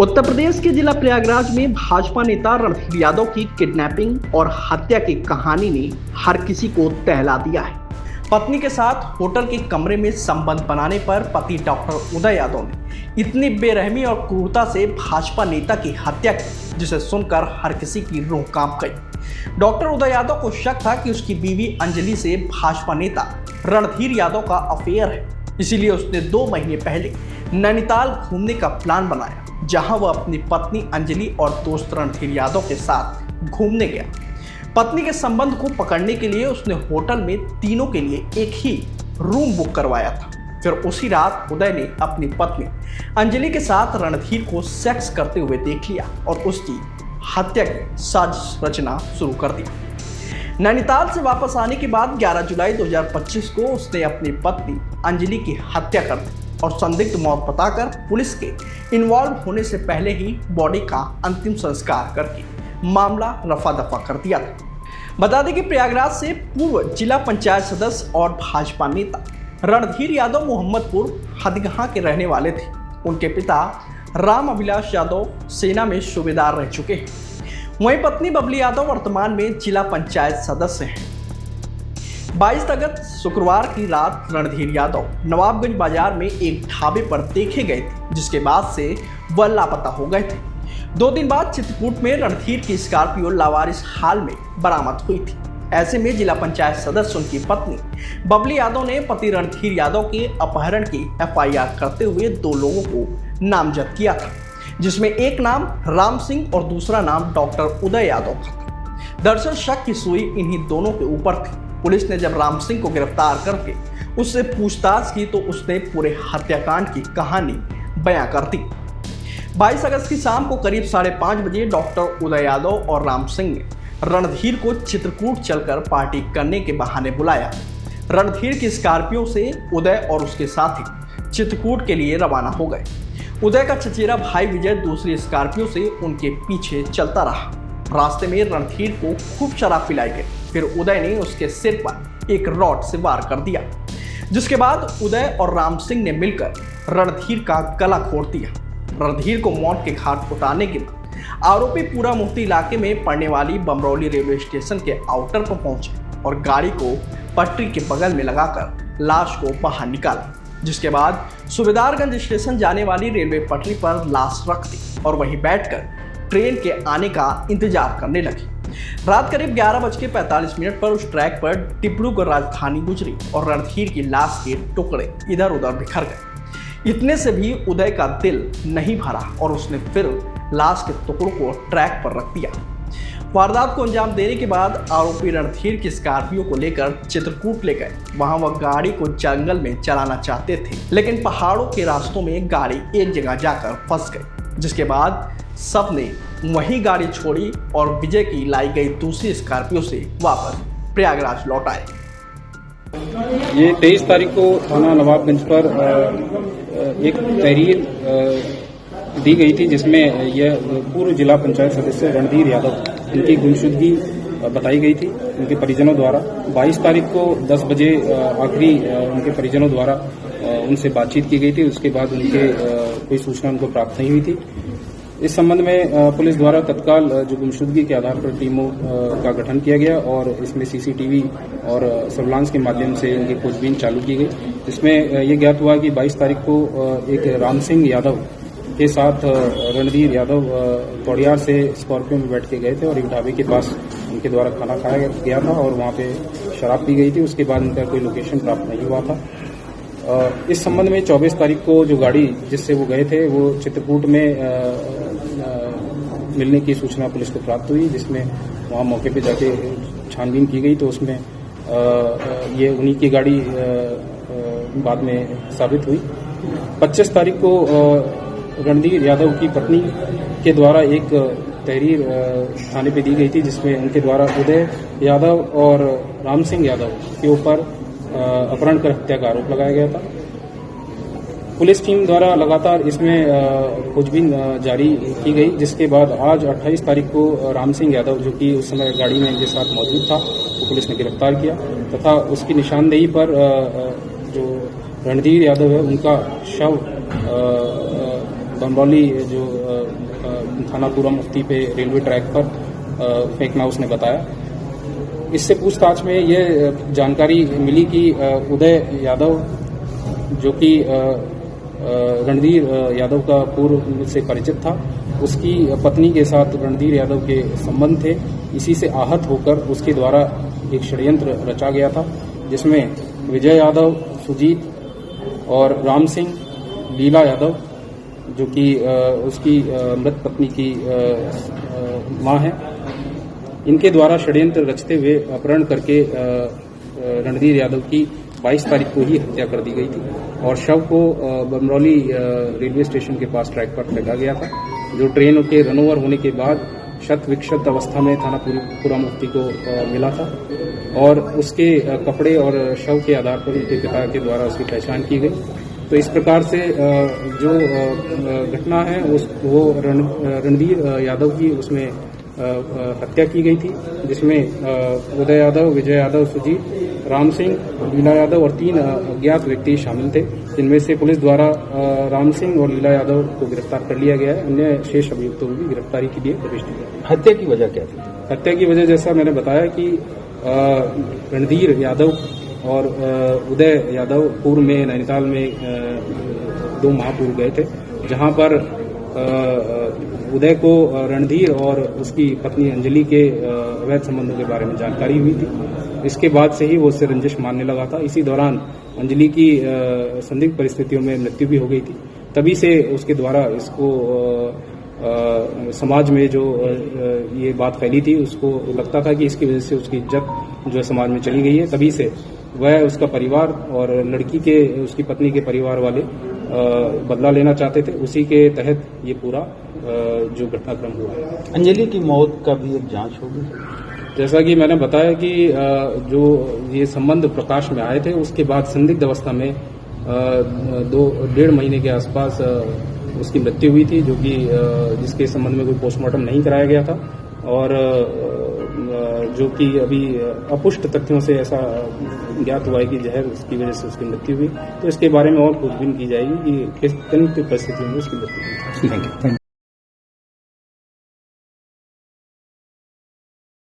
उत्तर प्रदेश के जिला प्रयागराज में भाजपा नेता रणधीर यादव की किडनैपिंग और हत्या की कहानी ने हर किसी को दहला दिया है। पत्नी के साथ होटल के कमरे में संबंध बनाने पर पति डॉक्टर उदय यादव ने इतनी बेरहमी और क्रूरता से भाजपा नेता की हत्या की, जिसे सुनकर हर किसी की रूह कांप गई। डॉक्टर उदय यादव को शक था कि उसकी बीवी अंजलि से भाजपा नेता रणधीर यादव का अफेयर है, इसीलिए उसने 2 महीने पहले नैनीताल घूमने का प्लान बनाया, जहां वह अपनी पत्नी अंजलि और दोस्त रणधीर यादव के साथ घूमने गया। पत्नी के संबंध को पकड़ने के लिए उसने होटल में तीनों के लिए एक ही रूम बुक करवाया था। फिर उसी रात उदय ने अपनी पत्नी अंजलि के साथ रणधीर को सेक्स करते हुए देख लिया और उसकी हत्या की साजिश रचना शुरू कर दी। नैनीताल से वापस आने के बाद 11 जुलाई 2025 को उसने अपनी पत्नी अंजलि की हत्या कर दी और संदिग्ध मौत बताकर पुलिस के इन्वॉल्व होने से पहले ही बॉडी का अंतिम संस्कार करके मामला रफा दफा कर दिया था। बता दें कि प्रयागराज से पूर्व जिला पंचायत सदस्य और भाजपा नेता रणधीर यादव मोहम्मदपुर हदगहां के रहने वाले थे। उनके पिता राम अभिलाष यादव सेना में सूबेदार रह चुके हैं। वहीं पत्नी बबली यादव वर्तमान में जिला पंचायत सदस्य हैं। 22 अगस्त शुक्रवार की रात रणधीर यादव नवाबगंज बाजार में एक ढाबे पर देखे गए थे, जिसके बाद से वह लापता हो गए थे। 2 दिन बाद चित्रकूट में रणधीर की स्कॉर्पियो लावारिस हाल में बरामद हुई थी। ऐसे में जिला पंचायत सदस्य उनकी पत्नी बबली यादव ने पति रणधीर यादव के अपहरण की FIR करते हुए 2 लोगों को नामजद किया था, जिसमें एक नाम राम सिंह और दूसरा नाम डॉक्टर उदय यादव था। दरअसल शक की सुई इन्हीं दोनों के ऊपर थी। पुलिस ने जब राम सिंह को गिरफ्तार करके उससे पूछताछ की तो उसने पूरे हत्याकांड की कहानी बयां कर दी। 22 अगस्त की शाम को करीब 5:30 बजे डॉक्टर उदय यादव और राम सिंह ने रणधीर को चित्रकूट चलकर पार्टी करने के बहाने बुलाया। रणधीर की स्कॉर्पियो से उदय और उसके साथी चित्रकूट के लिए रवाना हो गए। उदय का चचेरा भाई विजय दूसरी स्कॉर्पियो से उनके पीछे चलता रहा। रास्ते में रणधीर को खूब शराब पिलाई गई। फिर उदय ने उसके सिर पर एक रॉड से वार कर दिया, जिसके बाद उदय और राम सिंह ने मिलकर रणधीर का गला घोट दिया। रणधीर को मौत के घाट उतारने के बाद आरोपी पूरा मुफ्ती इलाके में पड़ने वाली बमरौली रेलवे स्टेशन के आउटर पर पहुंचे और गाड़ी को पटरी के बगल में लगाकर लाश को बाहर निकाला, जिसके बाद सूबेदारगंज स्टेशन जाने वाली रेलवे पटरी पर लाश रख दी और वहीं बैठकर ट्रेन के आने का इंतजार करने लगी। रात करीब 11:45 पर उस ट्रैक पर डिब्रूगढ़ राजधानी गुजरी और रणधीर की लाश के टुकड़े इधर उधर बिखर गए। इतने से भी उदय का दिल नहीं भरा और उसने फिर लाश के टुकड़ों को ट्रैक पर रख दिया। वारदात को अंजाम देने के बाद आरोपी रणधीर की स्कॉर्पियो को लेकर चित्रकूट ले गए। वहां वह गाड़ी को जंगल में चलाना चाहते थे, लेकिन पहाड़ों के रास्तों में गाड़ी एक जगह जाकर फंस गई, जिसके बाद सबने वही गाड़ी छोड़ी और विजय की लाई गई दूसरी स्कॉर्पियो से वापस प्रयागराज लौट आए। ये 23 तारीख को थाना नवाबगंज पर एक तहरीर दी गई थी, जिसमें यह पूर्व जिला पंचायत सदस्य रणधीर यादव इनकी गुमशुदगी बताई गई थी उनके परिजनों द्वारा। 22 तारीख को 10 बजे आखिरी उनके परिजनों द्वारा उनसे बातचीत की गई थी। उसके बाद उनके कोई सूचना उनको प्राप्त नहीं हुई थी। इस संबंध में पुलिस द्वारा तत्काल जो गुमशुदगी के आधार पर टीमों का गठन किया गया और इसमें CCTV और सर्विलांस के माध्यम से इनकी खोजबीन चालू की गई। इसमें ये ज्ञात हुआ कि 22 तारीख को एक राम सिंह यादव के साथ रणधीर यादव पौड़ियार से स्कॉर्पियो में बैठ के गए थे और एक ढाबे के पास उनके द्वारा खाना खाया गया था और वहाँ पे शराब पी गई थी। उसके बाद उनका कोई लोकेशन प्राप्त नहीं हुआ था। इस संबंध में 24 तारीख को जो गाड़ी जिससे वो गए थे वो चित्रकूट में मिलने की सूचना पुलिस को प्राप्त हुई, जिसमें वहाँ मौके पे जाके छानबीन की गई तो उसमें ये उन्हीं की गाड़ी बाद में साबित हुई। 25 तारीख को रणधीर यादव की पत्नी के द्वारा एक तहरीर थाने पे दी गई थी, जिसमें उनके द्वारा उदय यादव और राम सिंह यादव के ऊपर अपहरण कर हत्या का आरोप लगाया गया था। पुलिस टीम द्वारा लगातार इसमें खोजबीन जारी की गई, जिसके बाद आज 28 तारीख को राम सिंह यादव, जो कि उस समय गाड़ी में इनके साथ मौजूद था, तो पुलिस ने गिरफ्तार किया तथा उसकी निशानदेही पर जो रणधीर यादव है उनका शव बमरौली जो थाना पूरा मुफ्ती पे रेलवे ट्रैक पर फेंकना उसने बताया। इससे पूछताछ में ये जानकारी मिली कि उदय यादव जो कि रणधीर यादव का पूर्व से परिचित था, उसकी पत्नी के साथ रणधीर यादव के संबंध थे। इसी से आहत होकर उसके द्वारा एक षड्यंत्र रचा गया था, जिसमें विजय यादव, सुजीत और राम सिंह, लीला यादव जो कि उसकी मृत पत्नी की मां है, इनके द्वारा षड्यंत्र रचते हुए अपहरण करके रणधीर यादव की 22 तारीख को ही हत्या कर दी गई थी और शव को बमरौली रेलवे स्टेशन के पास ट्रैक पर फेंका गया था, जो ट्रेन के रनओवर होने के बाद शत विक्षत अवस्था में थाना पूरा मुफ्ती को मिला था और उसके कपड़े और शव के आधार पर उनके पिता के द्वारा उसकी पहचान की गई। तो इस प्रकार से जो घटना है वो रणधीर यादव की उसमें हत्या की गई थी, जिसमें उदय यादव, विजय यादव, सुजीत, राम सिंह, लीला यादव और 3 अज्ञात व्यक्ति शामिल थे, जिनमें से पुलिस द्वारा राम सिंह और लीला यादव को गिरफ्तार कर लिया गया है। अन्य शेष अभियुक्तों को भी गिरफ्तारी के लिए प्रविष्ट किया। हत्या की वजह क्या थी? हत्या की वजह जैसा मैंने बताया कि रणधीर यादव और उदय यादव पूर्व में नैनीताल में 2 माह पूर्व गए थे, जहां पर उदय को रणधीर और उसकी पत्नी अंजलि के अवैध संबंधों के बारे में जानकारी हुई थी। इसके बाद से ही वो उससे रंजिश मानने लगा था। इसी दौरान अंजलि की संदिग्ध परिस्थितियों में मृत्यु भी हो गई थी। तभी से उसके द्वारा इसको समाज में जो ये बात फैली थी, उसको लगता था कि इसकी वजह से उसकी इज्जत जो है समाज में चली गई है। तभी से वह, उसका परिवार और लड़की के, उसकी पत्नी के परिवार वाले बदला लेना चाहते थे। उसी के तहत ये पूरा जो घटनाक्रम हुआ है। अंजलि की मौत का भी एक जांच होगी। जैसा कि मैंने बताया कि जो ये संबंध प्रकाश में आए थे, उसके बाद संदिग्ध अवस्था में 2-1.5 महीने के आसपास उसकी मृत्यु हुई थी, जो कि जिसके संबंध में कोई पोस्टमार्टम नहीं कराया गया था और जो कि अभी अपुष्ट तथ्यों से ऐसा ज्ञात हुआ है कि जहर उसकी वजह से उसकी मृत्यु हुई। तो इसके बारे में और खोजबीन की जाएगी कि किन परिस्थितियों में उसकी मृत्यु हुई। Thank you.